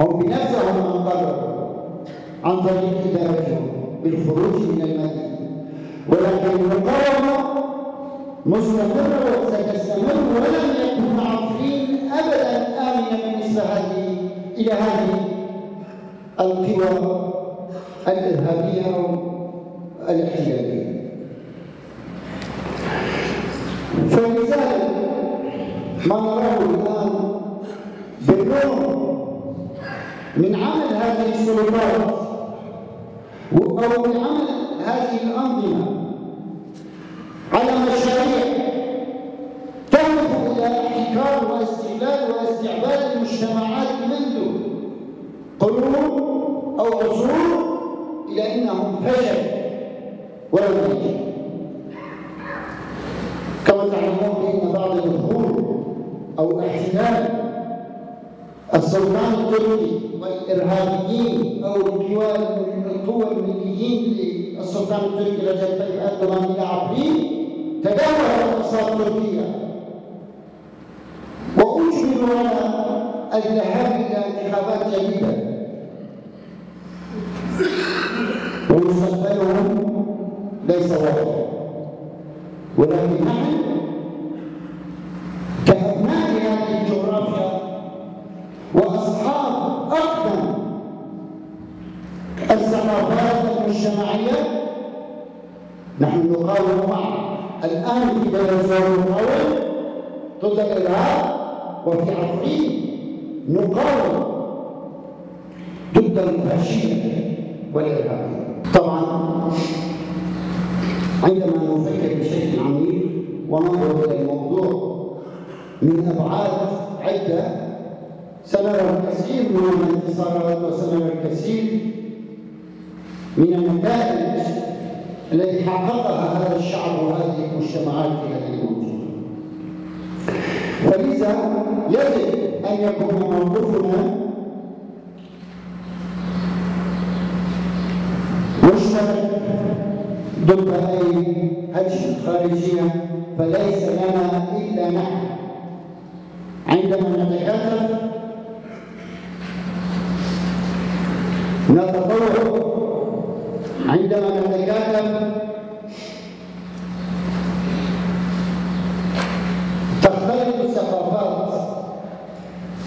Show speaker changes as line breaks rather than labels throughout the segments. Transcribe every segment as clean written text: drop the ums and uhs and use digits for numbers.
هم بنفسهم من قرروا عن طريق إدارتهم بالخروج من المدينة، ولكن المقاومة مستمرة وستستمر، ولم يكن عفرين أبدا آمنا بالنسبة إلى هذه القوى الإرهابية أو الاحتلالية. فلذلك ما نراه الآن بالرغم من عمل هذه السلطات أو من عمل هذه الأنظمة على مشاريع تهدف إلى احتكار واستغلال واستعباد المجتمعات منذ قرون أو عصور، إلى أنهم فشل ولم ينجحوا. كما تعلمون بأن بعد دخول أو احتلال السلطان التركي والإرهابيين أو القوى المليين للسلطان التركي رجب طيب أردوغان إلى عفرين، تجاوز الأقصى التركية وأجبروا على الذهاب إلى انتخابات جديدة، ومستقبلهم ليس واضحا. ولكن نحن كأبناء هذه الجغرافيا وأصحاب أقدم الثقافات المجتمعية نحن نقاوم معا. الآن في بلد نقاوم ضد الإرهاب، وفي عفرين نقاوم ضد الفاشية والإرهاب. طبعا عندما نفكر بشكل عميق وننظر إلى الموضوع من أبعاد عدة سنرى الكثير من الانتصارات وسنرى الكثير من النتائج التي حققها هذا الشعب وهذه المجتمعات في هذه المنطقة. فلذا يجب أن يكون موقفنا مشترك ضد أي هجمة خارجية، فليس لنا إلا نحن. عندما نتكاتف نتطور، عندما نتكاتف تختلف الثقافات،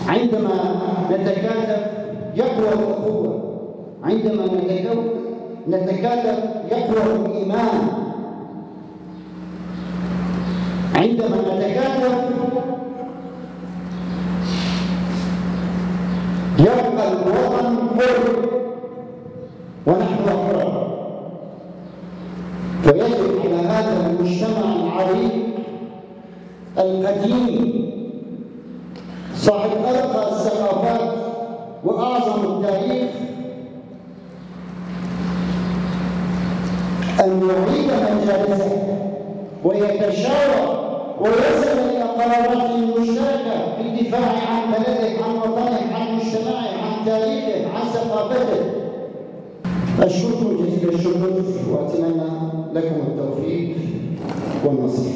عندما نتكاتف يقوى الأخوة، عندما نتكاتف يقوى الإيمان، عندما نتكاتف يبقى الوطن حر ونحن أحرار. فيجب على هذا المجتمع العريق القديم صاحب أرقى الثقافات وأعظم التاريخ أن يعيد مجالسه ويتشاور ويصل إلى قرارات مشتركة في الدفاع عن بلده، عن وطنه، عن مجتمعه، عن تاريخه، عن ثقافته. أشكركم جزيل الشكر وأتمنى لكم التوفيق والنصر.